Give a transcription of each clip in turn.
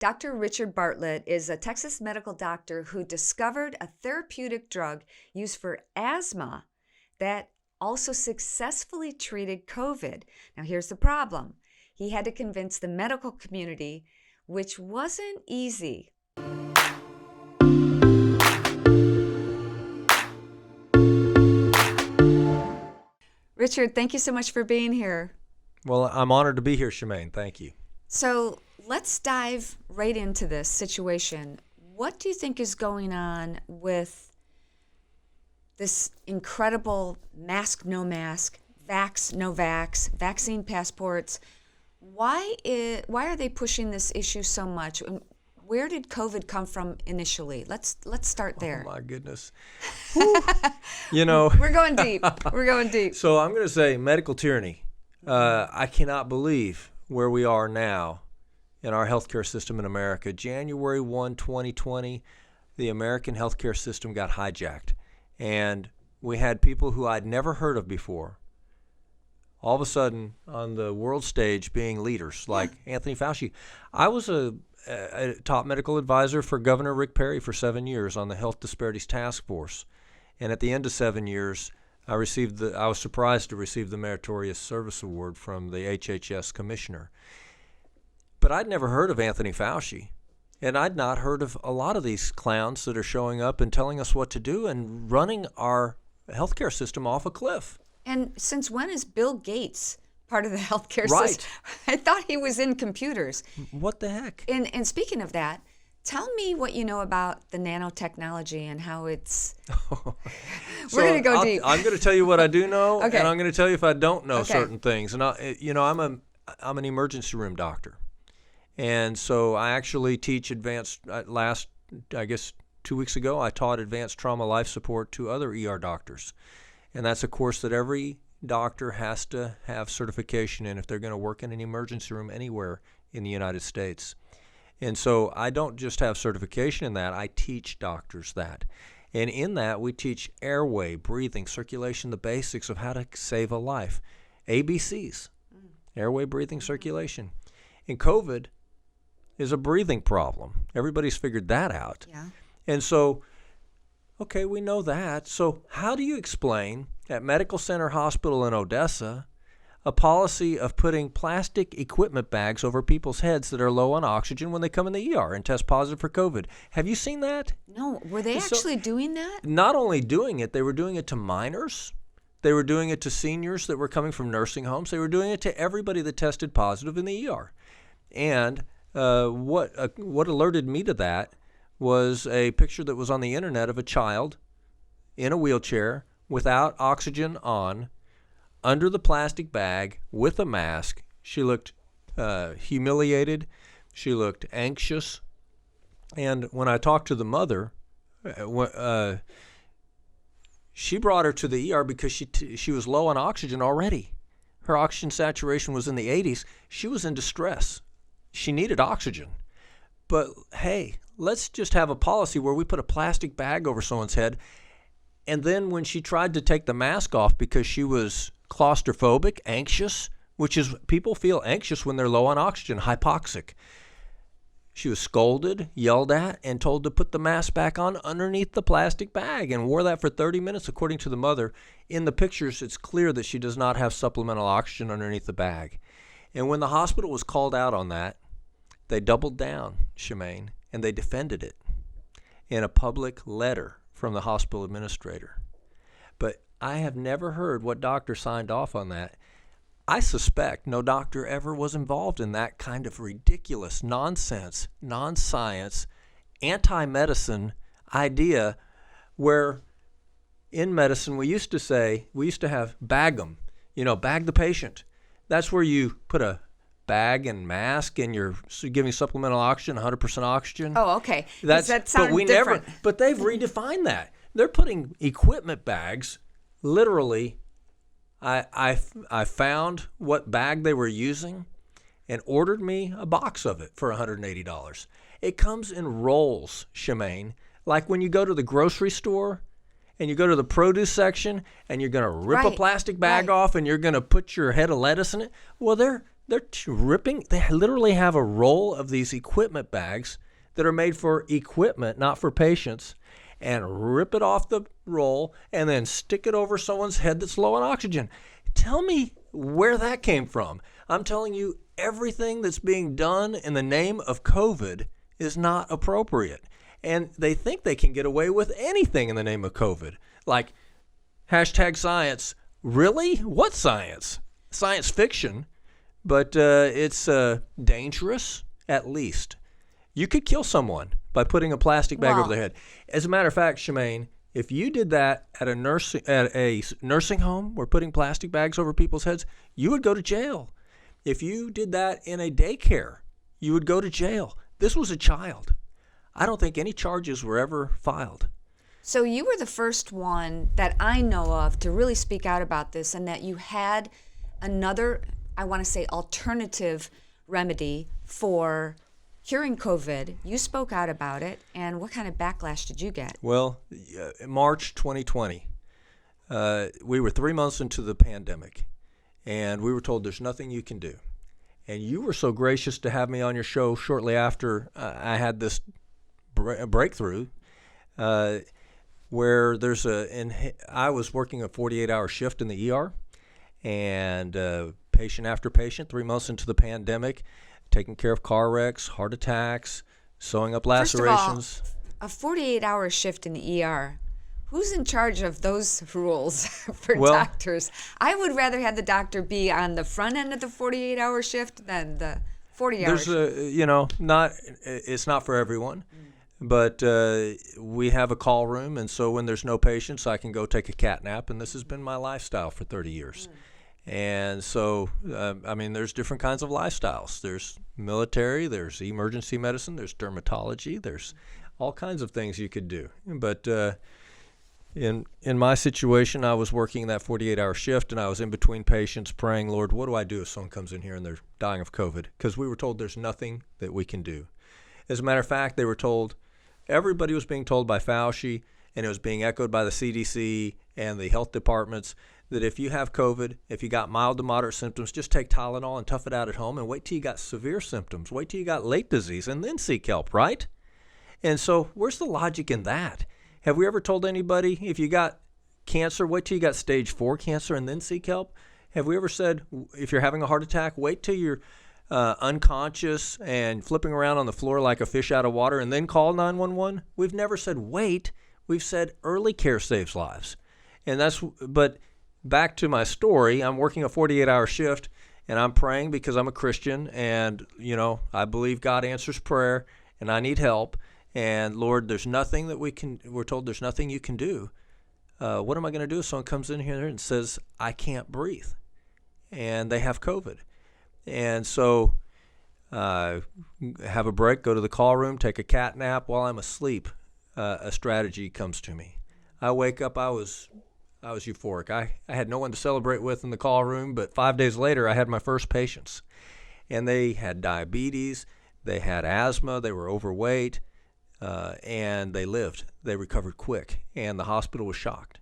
Dr. Richard Bartlett is a Texas medical doctor who discovered a therapeutic drug used for asthma that also successfully treated COVID. Now, here's the problem. He had to convince the medical community, which wasn't easy. Richard, thank you so much for being here. Well, I'm honored to be here, Shemane. Thank you. So let's dive right into this situation. What do you think is going on with this incredible mask, no mask, vax, no vax, vaccine passports? Why are they pushing this issue so much? Where did COVID come from initially? Let's start there. Oh my goodness. We're going deep. We're going deep. So I'm going to say medical tyranny. I cannot believe where we are now in our healthcare system in America. January 1, 2020, the American healthcare system got hijacked. And we had people who I'd never heard of before all of a sudden on the world stage being leaders like Anthony Fauci. I was a top medical advisor for Governor Rick Perry for 7 years on the Health Disparities Task Force. And at the end of 7 years, I was surprised to receive the Meritorious Service Award from the HHS commissioner. But I'd never heard of Anthony Fauci. And I'd not heard of a lot of these clowns that are showing up and telling us what to do and running our healthcare system off a cliff. And since when is Bill Gates part of the healthcare Right. system? I thought he was in computers. What the heck? And speaking of that, tell me what you know about the nanotechnology and how it's... We're going to go deep. I'm going to tell you what I do know, Okay. and I'm going to tell you if I don't know Okay. certain things. And I'm an emergency room doctor, and so I actually teach advanced. I guess 2 weeks ago, I taught advanced trauma life support to other ER doctors, and that's a course that every doctor has to have certification in if they're going to work in an emergency room anywhere in the United States. And so I don't just have certification in that, I teach doctors that. And in that, we teach airway, breathing, circulation, the basics of how to save a life. ABCs, airway, breathing, circulation. And COVID is a breathing problem. Everybody's figured that out. Yeah. And so, okay, we know that. So how do you explain at Medical Center Hospital in Odessa a policy of putting plastic equipment bags over people's heads that are low on oxygen when they come in the ER and test positive for COVID? Have you seen that? No, were they actually doing that? Not only doing it, they were doing it to minors. They were doing it to seniors that were coming from nursing homes. They were doing it to everybody that tested positive in the ER. And what alerted me to that was a picture that was on the internet of a child in a wheelchair without oxygen on, under the plastic bag with a mask. She looked humiliated. She looked anxious. And when I talked to the mother, she brought her to the ER because she was low on oxygen already. Her oxygen saturation was in the 80s. She was in distress. She needed oxygen. But hey, let's just have a policy where we put a plastic bag over someone's head. And then when she tried to take the mask off because she was claustrophobic, anxious, which is people feel anxious when they're low on oxygen, hypoxic. She was scolded, yelled at, and told to put the mask back on underneath the plastic bag and wore that for 30 minutes, according to the mother. In the pictures, it's clear that she does not have supplemental oxygen underneath the bag. And when the hospital was called out on that, they doubled down, Shemane, and they defended it in a public letter from the hospital administrator. But I have never heard what doctor signed off on that. I suspect no doctor ever was involved in that kind of ridiculous, nonsense, non-science, anti-medicine idea where in medicine we used to have bag them, bag the patient. That's where you put a bag and mask and you're giving supplemental oxygen, 100% oxygen. Oh, okay. That sounds different. But they've redefined that. They're putting equipment bags, literally. I found what bag they were using and ordered me a box of it for $180. It comes in rolls, Shemane, like when you go to the grocery store and you go to the produce section and you're going to rip a plastic bag off and you're going to put your head of lettuce in it. Well, They're ripping. They literally have a roll of these equipment bags that are made for equipment, not for patients, and rip it off the roll and then stick it over someone's head that's low on oxygen. Tell me where that came from. I'm telling you, everything that's being done in the name of COVID is not appropriate. And they think they can get away with anything in the name of COVID. Like hashtag science. Really? What science? Science fiction. But it's dangerous, at least. You could kill someone by putting a plastic bag over their head. As a matter of fact, Shemane, if you did that at a nursing home where putting plastic bags over people's heads, you would go to jail. If you did that in a daycare, you would go to jail. This was a child. I don't think any charges were ever filed. So you were the first one that I know of to really speak out about this, and that you had another, I want to say, alternative remedy for curing COVID. You spoke out about it, and what kind of backlash did you get? Well, in March 2020, we were 3 months into the pandemic, and we were told there's nothing you can do. And you were so gracious to have me on your show shortly after I had this breakthrough, where I was working a 48-hour shift in the ER, and patient after patient, 3 months into the pandemic, taking care of car wrecks, heart attacks, sewing up lacerations. First of all, a 48-hour shift in the ER. Who's in charge of those rules for doctors? I would rather have the doctor be on the front end of the 48-hour shift than the 40-hour shift. It's not for everyone. But we have a call room, and so when there's no patients, I can go take a cat nap, and this has been my lifestyle for 30 years. And so, there's different kinds of lifestyles. There's military, there's emergency medicine, there's dermatology, there's all kinds of things you could do. But in my situation, I was working that 48-hour shift, and I was in between patients praying, Lord, what do I do if someone comes in here and they're dying of COVID? Because we were told there's nothing that we can do. As a matter of fact, they were told, everybody was being told by Fauci, and it was being echoed by the CDC and the health departments, that if you have COVID, if you got mild to moderate symptoms, just take Tylenol and tough it out at home and wait till you got severe symptoms. Wait till you got late disease and then seek help, right? And so where's the logic in that? Have we ever told anybody, if you got cancer, wait till you got stage 4 cancer and then seek help? Have we ever said, if you're having a heart attack, wait till you're unconscious and flipping around on the floor like a fish out of water and then call 911? We've never said wait. We've said early care saves lives. But back to my story, I'm working a 48-hour shift, and I'm praying because I'm a Christian, and, I believe God answers prayer, and I need help. And, Lord, there's nothing that we're told there's nothing you can do. What am I going to do if someone comes in here and says, I can't breathe, and they have COVID? And so have a break, go to the call room, take a cat nap while I'm asleep. A strategy comes to me. I wake up, I was euphoric. I had no one to celebrate with in the call room, but 5 days later, I had my first patients. And they had diabetes, they had asthma, they were overweight, and they lived. They recovered quick, and the hospital was shocked.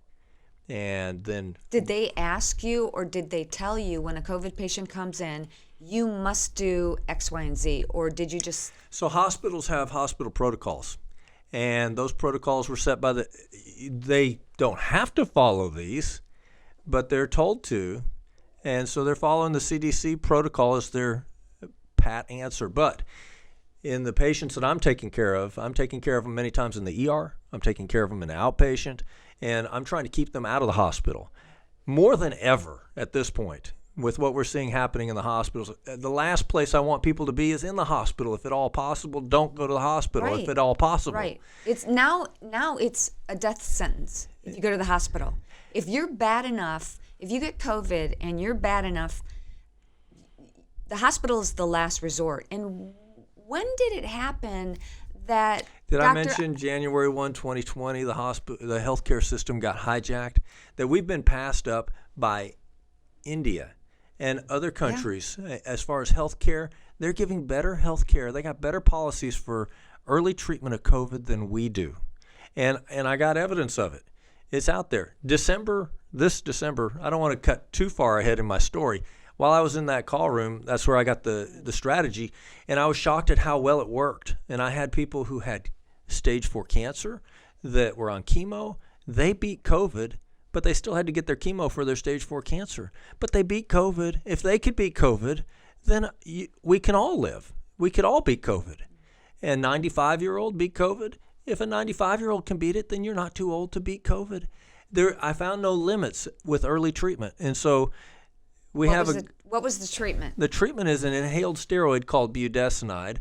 And then... Did they ask you, or did they tell you when a COVID patient comes in, you must do X, Y, and Z, or did you just... So hospitals have hospital protocols, and those protocols were set by they don't have to follow these, but they're told to, and so they're following the CDC protocol as their pat answer. But in the patients that I'm taking care of them many times in the ER, I'm taking care of them in outpatient, and I'm trying to keep them out of the hospital. More than ever at this point, with what we're seeing happening in the hospitals, the last place I want people to be is in the hospital. If at all possible, don't go to the hospital. Right. If at all possible. Right. It's now it's a death sentence if you go to the hospital. If you're bad enough, if you get COVID and you're bad enough, the hospital is the last resort. And when did it happen that I mention January 1, 2020, the healthcare system got hijacked, that we've been passed up by India and other countries as far as healthcare? They're giving better healthcare. They got better policies for early treatment of COVID than we do. And I got evidence of it. It's out there. This December, I don't want to cut too far ahead in my story. while I was in that call room, that's where I got the strategy, and I was shocked at how well it worked. And I had people who had stage 4 cancer that were on chemo. They beat COVID, but they still had to get their chemo for their stage 4 cancer. But they beat COVID. If they could beat COVID, then we can all live. We could all beat COVID. And 95-year-old beat COVID. If a 95-year-old can beat it, then you're not too old to beat COVID. I found no limits with early treatment. And so what was the treatment? The treatment is an inhaled steroid called budesonide,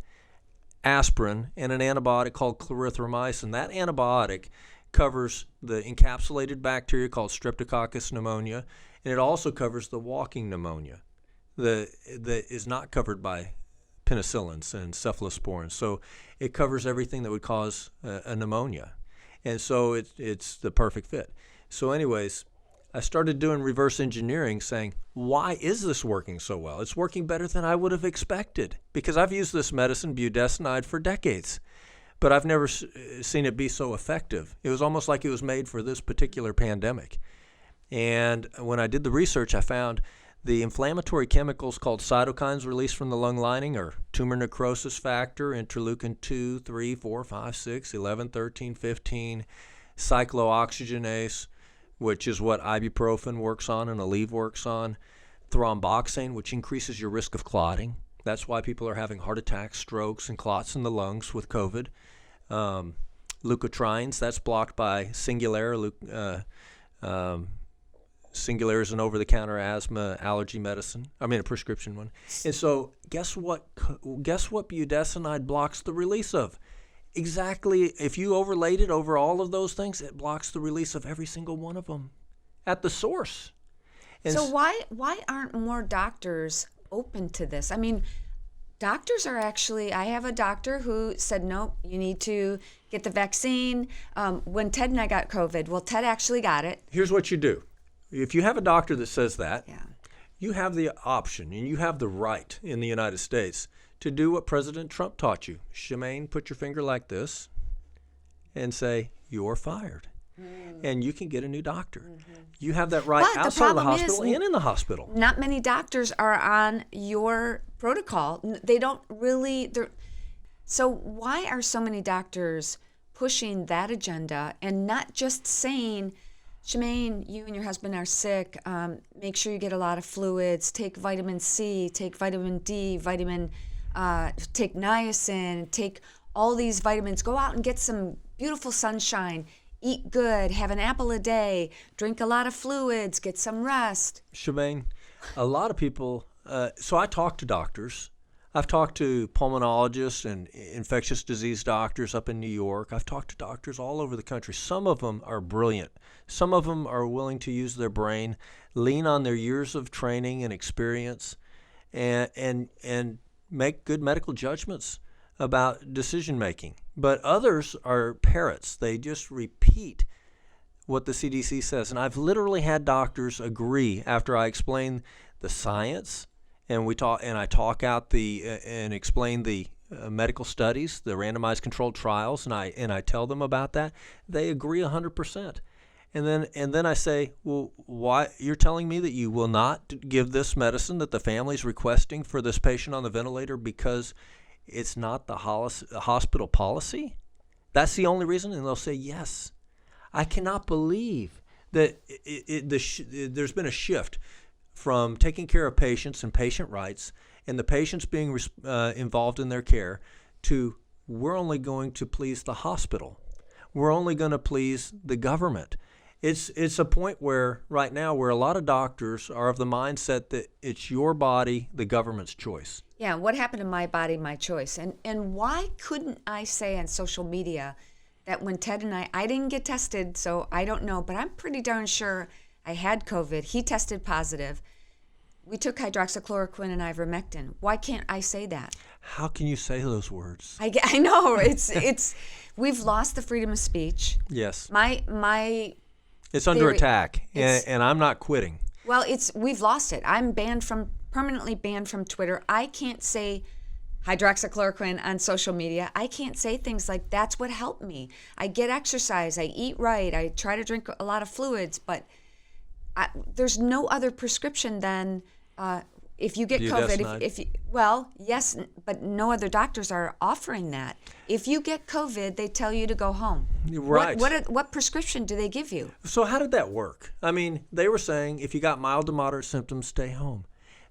aspirin, and an antibiotic called clarithromycin. That antibiotic covers the encapsulated bacteria called Streptococcus pneumonia, and it also covers the walking pneumonia that is not covered by penicillins and cephalosporins. So it covers everything that would cause a pneumonia. And so it's the perfect fit. So anyways, I started doing reverse engineering, saying, why is this working so well? It's working better than I would have expected, because I've used this medicine, budesonide, for decades, but I've never seen it be so effective. It was almost like it was made for this particular pandemic. And when I did the research, I found the inflammatory chemicals called cytokines released from the lung lining are tumor necrosis factor, interleukin 2, 3, 4, 5, 6, 11, 13, 15, cyclooxygenase, which is what ibuprofen works on and Aleve works on, thromboxane, which increases your risk of clotting. That's why people are having heart attacks, strokes, and clots in the lungs with COVID. Leukotrienes, that's blocked by Singulair. Singulair is an over-the-counter asthma allergy medicine. I mean, a prescription one. And so guess what budesonide blocks the release of? Exactly. If you overlaid it over all of those things, it blocks the release of every single one of them at the source. And so why aren't more doctors open to this? I mean, doctors are actually, I have a doctor who said, nope, you need to get the vaccine. When Ted and I got COVID, well, Ted actually got it. Here's what you do. If you have a doctor that says that, yeah, you have the option and you have the right in the United States to do what President Trump taught you. Shemane, put your finger like this and say, you're fired. And you can get a new doctor. Mm-hmm. You have that right but outside of the hospital and in the hospital. Not many doctors are on your protocol. They don't really. So why are so many doctors pushing that agenda and not just saying, Shemane, you and your husband are sick. Make sure you get a lot of fluids. Take vitamin C. Take vitamin D. Take niacin. Take all these vitamins. Go out and get some beautiful sunshine. Eat good. Have an apple a day. Drink a lot of fluids. Get some rest. Shemane, a lot of people. So I talk to doctors. I've talked to pulmonologists and infectious disease doctors up in New York. I've talked to doctors all over the country. Some of them are brilliant. Some of them are willing to use their brain, lean on their years of training and experience, and make good medical judgments about decision making. But others are parrots. They just repeat what the CDC says. And I've literally had doctors agree after I explain the science and I talk out and explain the medical studies, the randomized controlled trials, and I tell them about that. They agree 100%. And then I say, well, why you're telling me that you will not give this medicine that the family's requesting for this patient on the ventilator because it's not the hospital policy? That's the only reason? And they'll say yes. I cannot believe that there's been a shift from taking care of patients and patient rights and the patients being involved in their care to we're only going to please the hospital. We're only going to please the government. It's a point where right now where a lot of doctors are of the mindset that it's your body, the government's choice. Yeah, what happened to my body, my choice? And why couldn't I say on social media that when Ted and I didn't get tested, so I don't know, but I'm pretty darn sure I had COVID. He tested positive. We took hydroxychloroquine and ivermectin. Why can't I say that? How can you say those words? I know it's we've lost the freedom of speech. Yes. My it's under attack, and I'm not quitting. Well, we've lost it. I'm permanently banned from Twitter. I can't say hydroxychloroquine on social media. I can't say things like that's what helped me. I get exercise. I eat right. I try to drink a lot of fluids, but there's no other prescription than if you get COVID, if you, well, yes, but no other doctors are offering that. If you get COVID, they tell you to go home. Right. What prescription do they give you? So how did that work? I mean, they were saying if you got mild to moderate symptoms, stay home.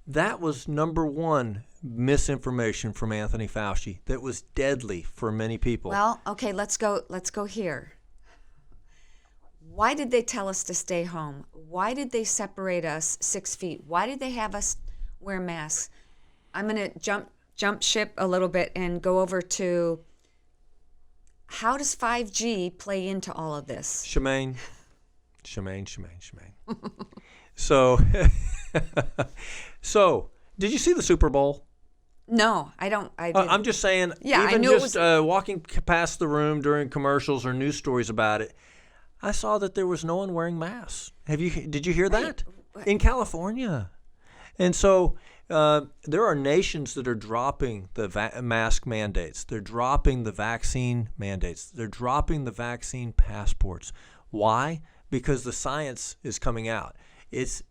That was number one misinformation from Anthony Fauci that was deadly for many people. Well, okay, let's go here. Why did they tell us to stay home? Why did they separate us 6 feet? Why did they have us wear masks? I'm going to jump ship a little bit and go over to how does 5G play into all of this? Shemane. So, so did you see the Super Bowl? No, I don't. I'm just saying, yeah, even I knew just walking past the room during commercials or news stories about it, I saw that there was no one wearing masks. Did you hear that? In California. And so there are nations that are dropping the mask mandates. They're dropping the vaccine mandates. They're dropping the vaccine passports. Why? Because the science is coming out. It's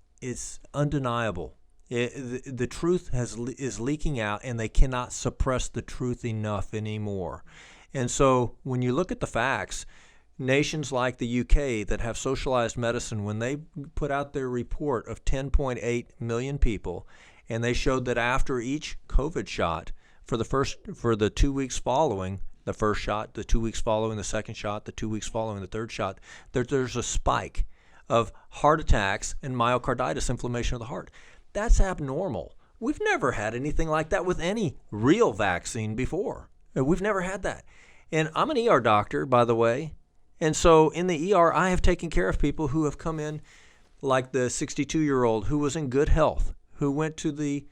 undeniable. The truth is leaking out, and they cannot suppress the truth enough anymore. And so when you look at the facts, nations like the UK that have socialized medicine, when they put out their report of 10.8 million people, and they showed that after each COVID shot, for the 2 weeks following the first shot, the 2 weeks following the second shot, the 2 weeks following the third shot, there's a spike of heart attacks and myocarditis, inflammation of the heart. That's abnormal. We've never had anything like that with any real vaccine before. We've never had that. And I'm an ER doctor, by the way. And so in the ER, I have taken care of people who have come in, like the 62-year-old who was in good health, who went to the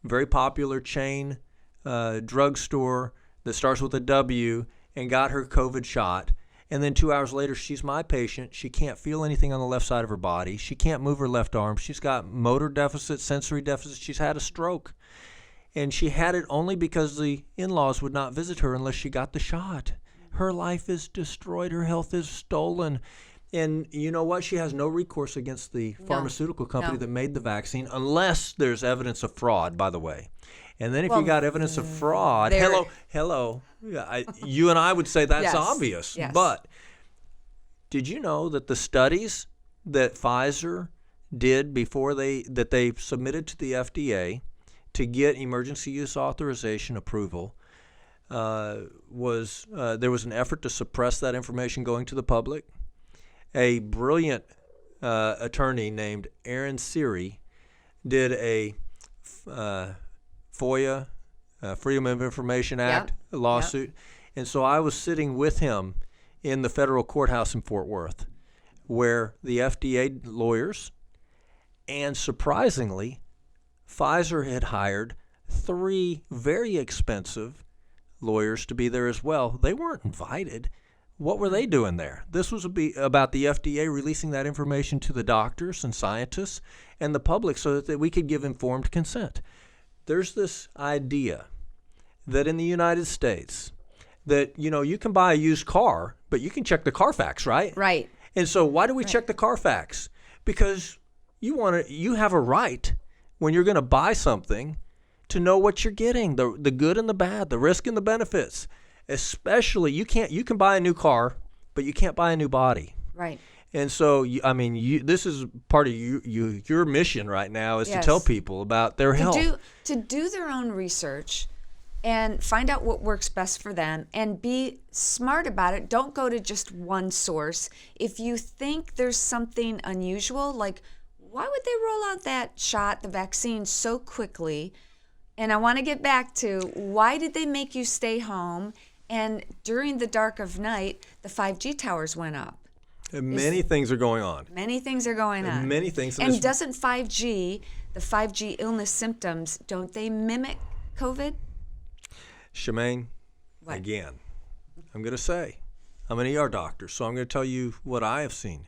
very popular chain drugstore that starts with a W and got her COVID shot. And then 2 hours later, she's my patient. She can't feel anything on the left side of her body. She can't move her left arm. She's got motor deficit, sensory deficit. She's had a stroke. And she had it only because the in-laws would not visit her unless she got the shot. Her life is destroyed. Her health is stolen. And you know what? She has no recourse against the pharmaceutical company that made the vaccine unless there's evidence of fraud, by the way. And then if you got evidence of fraud, hello. Yeah, you and I would say that's obvious. Yes. But did you know that the studies that Pfizer did before they submitted to the FDA to get emergency use authorization approval, there was an effort to suppress that information going to the public? A brilliant attorney named Aaron Siri did a FOIA, Freedom of Information Act lawsuit. And so I was sitting with him in the federal courthouse in Fort Worth, where the FDA lawyers and, surprisingly, Pfizer had hired 3 very expensive lawyers to be there as well. They weren't invited. What were they doing there? This was about the FDA releasing that information to the doctors and scientists and the public so that we could give informed consent. There's this idea that in the United States that, you can buy a used car, but you can check the Carfax, right? Right. And so why do we check the Carfax? Because you have a right when you're going to buy something to know what you're getting, the good and the bad, the risk and the benefits. Especially, you can buy a new car, but you can't buy a new body. Right. And so, this is part of your mission right now is to tell people about their health. To do their own research and find out what works best for them and be smart about it. Don't go to just one source. If you think there's something unusual, like why would they roll out that shot, the vaccine, so quickly? And I want to get back to why did they make you stay home? And during the dark of night, the 5G towers went up. Many things are going on. Many things are going on. Many things. And doesn't the 5G illness symptoms, don't they mimic COVID? Shemane, again, I'm going to say, I'm an ER doctor, so I'm going to tell you what I have seen.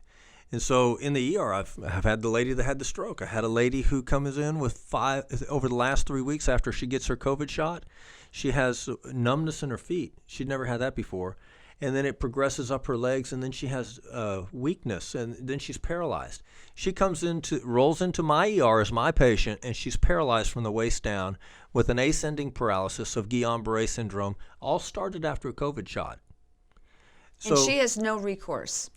And so in the ER, I've had the lady that had the stroke. I had a lady who comes in with over the last 3 weeks after she gets her COVID shot. She has numbness in her feet. She'd never had that before. and then it progresses up her legs, and then she has weakness, and then she's paralyzed. She rolls into my ER as my patient, and she's paralyzed from the waist down with an ascending paralysis of Guillain-Barré syndrome, all started after a COVID shot. And she has no recourse.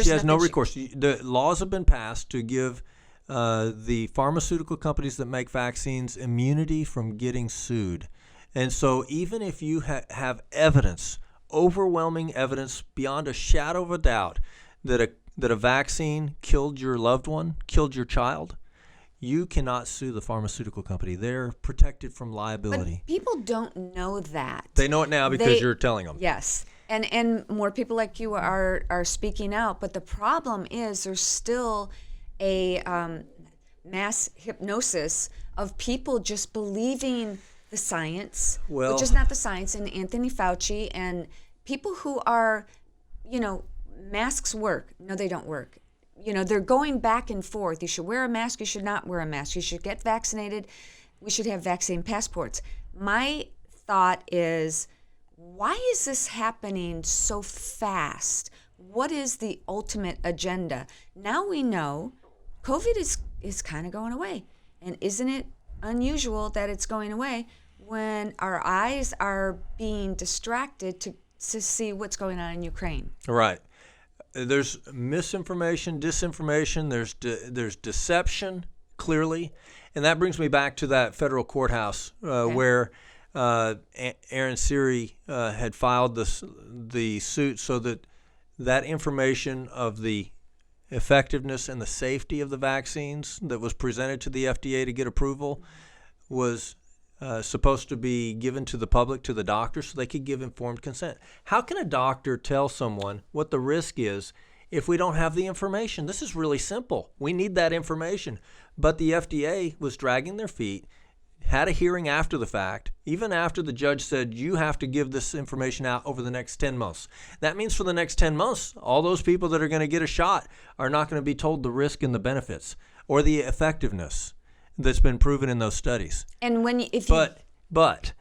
She has no recourse. The laws have been passed to give the pharmaceutical companies that make vaccines immunity from getting sued. And so even if you have evidence, overwhelming evidence beyond a shadow of a doubt that a vaccine killed your loved one, killed your child, you cannot sue the pharmaceutical company. They're protected from liability. But people don't know that. They know it now because you're telling them. Yes. And more people like you are speaking out. But the problem is there's still a mass hypnosis of people just believing the science, which is not the science, and Anthony Fauci and people who are, masks work. No, they don't work. They're going back and forth. You should wear a mask. You should not wear a mask. You should get vaccinated. We should have vaccine passports. My thought is, why is this happening so fast? What is the ultimate agenda? Now we know COVID is kind of going away. And isn't it unusual that it's going away when our eyes are being distracted to see what's going on in Ukraine? Right. There's misinformation, disinformation, there's deception, clearly. And that brings me back to that federal courthouse where Aaron Siri had filed the suit so that information of the effectiveness and the safety of the vaccines that was presented to the FDA to get approval was supposed to be given to the public, to the doctor, so they could give informed consent. How can a doctor tell someone what the risk is if we don't have the information? This is really simple. We need that information. But the FDA was dragging their feet, had a hearing after the fact, even after the judge said, you have to give this information out over the next 10 months. That means for the next 10 months, all those people that are going to get a shot are not going to be told the risk and the benefits or the effectiveness that's been proven in those studies. And But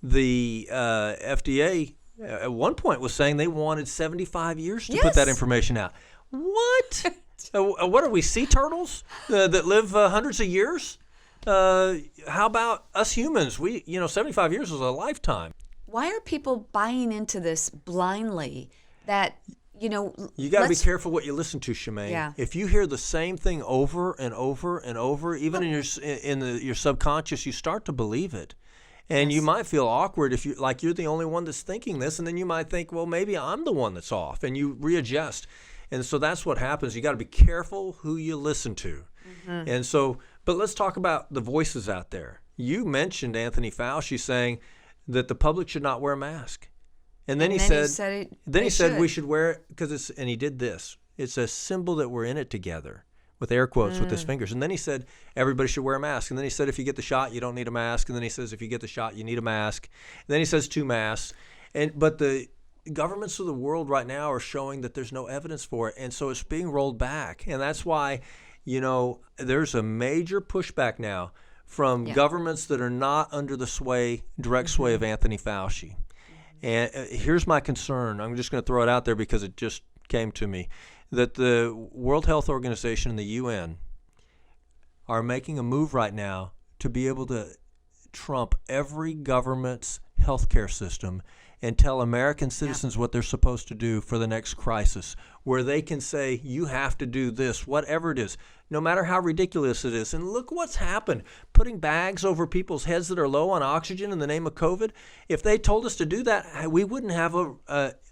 the FDA at one point was saying they wanted 75 years to put that information out. What? What are we, sea turtles that live hundreds of years? How about us humans? 75 years is a lifetime. Why are people buying into this blindly? That you got to be careful what you listen to, Shemane. Yeah. If you hear the same thing over and over and over, even in your subconscious, you start to believe it, and you might feel awkward if you're the only one that's thinking this, and then you might think, well, maybe I'm the one that's off, and you readjust, and so that's what happens. You got to be careful who you listen to, and so. But let's talk about the voices out there. You mentioned Anthony Fauci saying that the public should not wear a mask. And then he said we should wear it because and he did this. It's a symbol that we're in it together, with air quotes with his fingers. And then he said everybody should wear a mask. And then he said if you get the shot, you don't need a mask. And then he says if you get the shot, you need a mask. And then he says 2 masks. But the governments of the world right now are showing that there's no evidence for it. And so it's being rolled back. And that's why there's a major pushback now from governments that are not under the direct sway of Anthony Fauci. And here's my concern. I'm just going to throw it out there because it just came to me, that the World Health Organization and the UN are making a move right now to be able to trump every government's healthcare system and tell American citizens what they're supposed to do for the next crisis, where they can say, you have to do this, whatever it is, no matter how ridiculous it is. And look what's happened, putting bags over people's heads that are low on oxygen in the name of COVID. If they told us to do that, we wouldn't have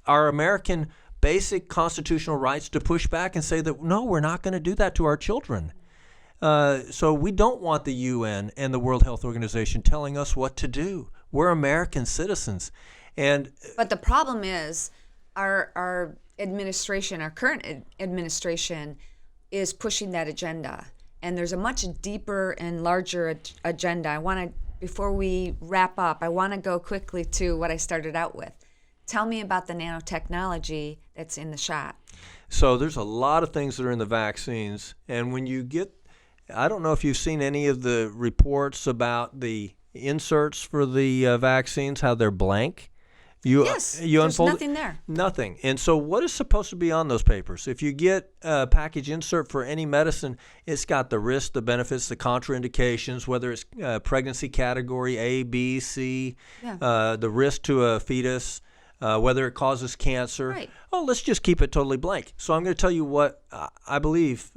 our American basic constitutional rights to push back and say that, no, we're not going to do that to our children. So we don't want the UN and the World Health Organization telling us what to do. We're American citizens. But the problem is our administration, our current administration, is pushing that agenda. And there's a much deeper and larger agenda. Before we wrap up, I want to go quickly to what I started out with. Tell me about the nanotechnology that's in the shot. So there's a lot of things that are in the vaccines. And when you I don't know if you've seen any of the reports about the inserts for the vaccines, how they're blank. Yes, you there's unfold nothing there. Nothing. And so what is supposed to be on those papers? If you get a package insert for any medicine, it's got the risks, the benefits, the contraindications, whether it's pregnancy category A, B, C, the risk to a fetus, whether it causes cancer. Right. Oh, let's just keep it totally blank. So I'm going to tell you what I believe.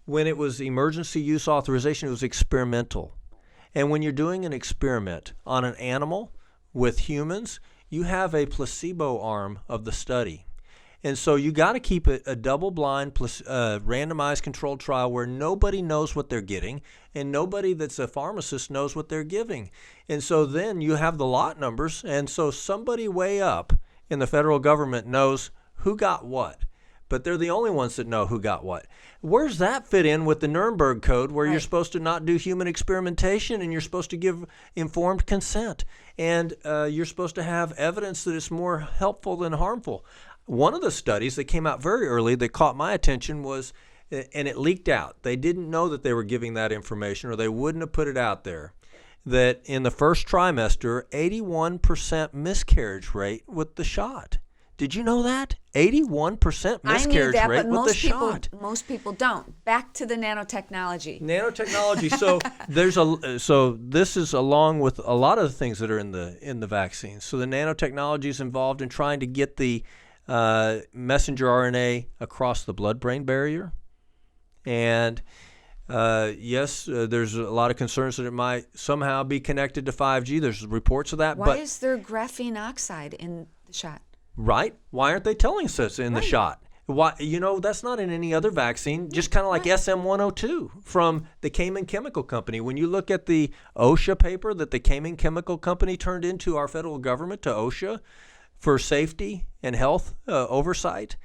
When it was emergency use authorization, it was experimental. And when you're doing an experiment on an animal with humans, you have a placebo arm of the study. And so you got to keep it a double-blind, randomized controlled trial where nobody knows what they're getting and nobody that's a pharmacist knows what they're giving. And so then you have the lot numbers, and so somebody way up in the federal government knows who got what. But they're the only ones that know who got what. Where's that fit in with the Nuremberg Code where you're supposed to not do human experimentation and you're supposed to give informed consent and you're supposed to have evidence that it's more helpful than harmful? One of the studies that came out very early that caught my attention was, and it leaked out, they didn't know that they were giving that information or they wouldn't have put it out there, that in the first trimester, 81% miscarriage rate with the shot. Did you know that? 81% miscarriage rate with the shot. Most people don't. Back to the nanotechnology. Nanotechnology. So this is along with a lot of the things that are in the vaccines. So the nanotechnology is involved in trying to get the messenger RNA across the blood-brain barrier. And yes, there's a lot of concerns that it might somehow be connected to 5G. There's reports of that. Why is there graphene oxide in the shot? Right? Why aren't they telling us this in the shot? Why? That's not in any other vaccine, just kind of like SM-102 from the Cayman Chemical Company. When you look at the OSHA paper that the Cayman Chemical Company turned into our federal government to OSHA for safety and health oversight,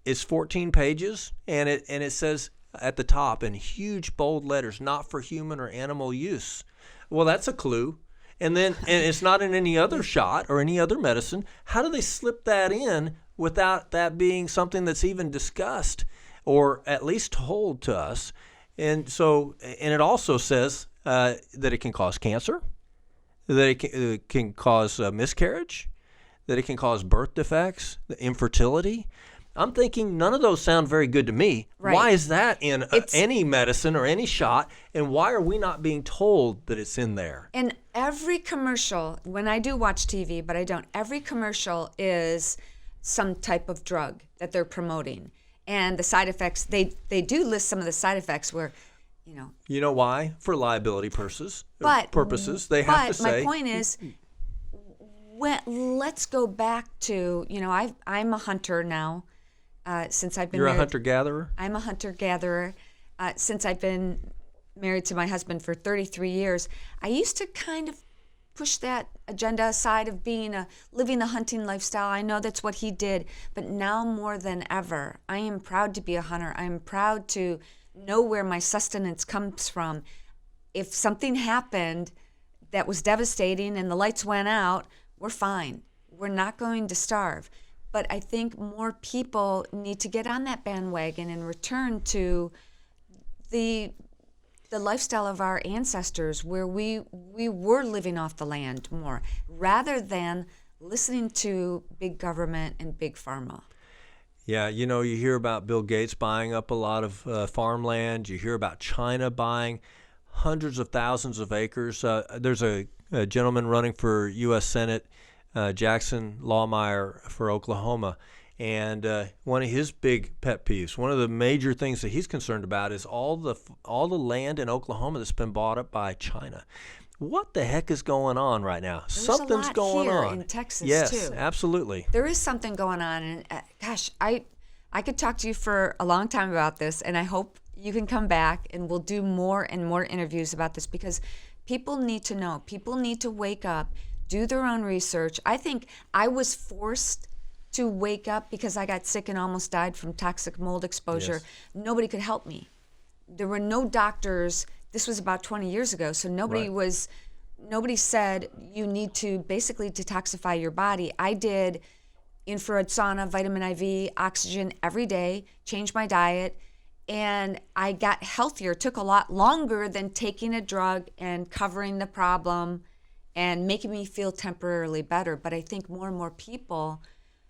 it's 14 pages, and it says at the top in huge bold letters, not for human or animal use. Well, that's a clue. And it's not in any other shot or any other medicine. How do they slip that in without that being something that's even discussed or at least told to us? And it also says that it can cause cancer, that it can cause miscarriage, that it can cause birth defects, infertility. I'm thinking none of those sound very good to me. Right. Why is that in any medicine or any shot? And why are we not being told that it's in there? And every commercial, when I do watch TV, but I don't, every commercial is some type of drug that they're promoting. And the side effects, they do list some of the side effects where, You know why? For liability purposes. They have to say. But my point is, let's go back to, I'm a hunter now. Since I've been You're married, a hunter-gatherer? I'm a hunter-gatherer. Since I've been married to my husband for 33 years, I used to kind of push that agenda aside of living the hunting lifestyle. I know that's what he did, but now more than ever, I am proud to be a hunter. I am proud to know where my sustenance comes from. If something happened that was devastating and the lights went out, we're fine. We're not going to starve. But I think more people need to get on that bandwagon and return to the lifestyle of our ancestors, where we were living off the land more, rather than listening to big government and big pharma. Yeah, you hear about Bill Gates buying up a lot of farmland. You hear about China buying hundreds of thousands of acres. There's a gentleman running for U.S. Senate, Jackson Lawmeyer for Oklahoma, and one of his big pet peeves, one of the major things that he's concerned about is all the land in Oklahoma that's been bought up by China. What the heck is going on right now? Something's going on in Texas, yes, too. Absolutely. There is something going on, and gosh, I could talk to you for a long time about this, and I hope you can come back and we'll do more and more interviews about this, because people need to know. People need to wake up, do their own research. I think I was forced to wake up because I got sick and almost died from toxic mold exposure. Yes. Nobody could help me. There were no doctors. This was about 20 years ago, so nobody said you need to basically detoxify your body. I did infrared sauna, vitamin IV, oxygen every day, changed my diet, and I got healthier. It took a lot longer than taking a drug and covering the problem and making me feel temporarily better. But I think more and more people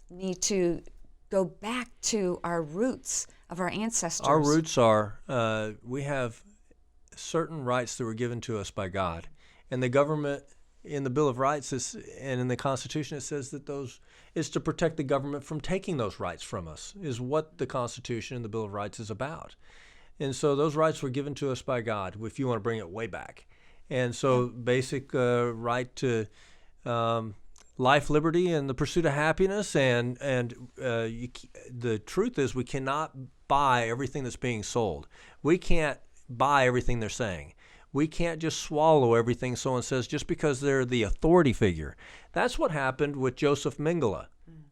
need to go back to our roots of our ancestors. Our roots are, we have certain rights that were given to us by God. And the government, in the Bill of Rights and in the Constitution, it says that those is to protect the government from taking those rights from us, is what the Constitution and the Bill of Rights is about. And so those rights were given to us by God, if you want to bring it way back. And so basic right to life, liberty, and the pursuit of happiness. And the truth is we cannot buy everything that's being sold. We can't buy everything they're saying. We can't just swallow everything someone says just because they're the authority figure. That's what happened with Joseph Mengele,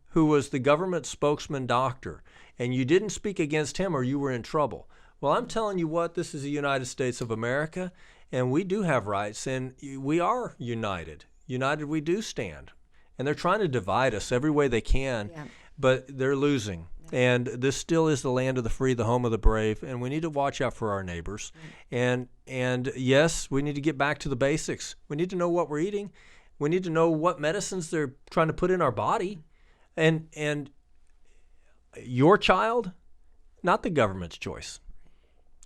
who was the government spokesman doctor. And you didn't speak against him or you were in trouble. Well, I'm telling you what, this is the United States of America, and we do have rights, and we are united. United we do stand. And they're trying to divide us every way they can, but they're losing. And this still is the land of the free, the home of the brave, and we need to watch out for our neighbors. And yes, we need to get back to the basics. We need to know what we're eating. We need to know what medicines they're trying to put in our body. And your child, not the government's choice.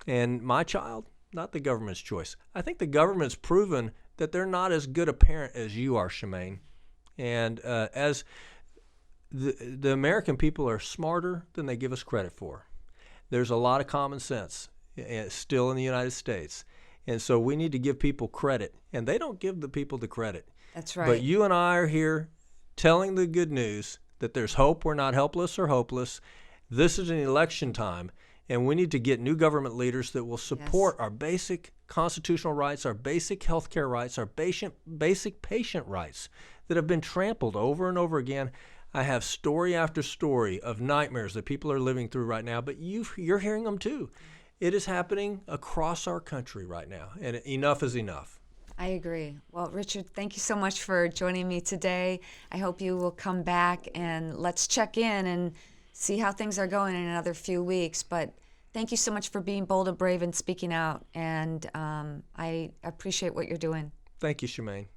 And my child, not the government's choice. I think the government's proven that they're not as good a parent as you are, Shemane. And as the American people are smarter than they give us credit for. There's a lot of common sense still in the United States. And so we need to give people credit. And they don't give the people the credit. That's right. But you and I are here telling the good news that there's hope. We're not helpless or hopeless. This is an election time. And we need to get new government leaders that will support our basic constitutional rights, our basic health care rights, our basic patient rights that have been trampled over and over again. I have story after story of nightmares that people are living through right now, but you're hearing them too. It is happening across our country right now, and enough is enough. I agree. Well, Richard, thank you so much for joining me today. I hope you will come back and let's check in and see how things are going in another few weeks. But thank you so much for being bold and brave and speaking out, and I appreciate what you're doing. Thank you, Shemane.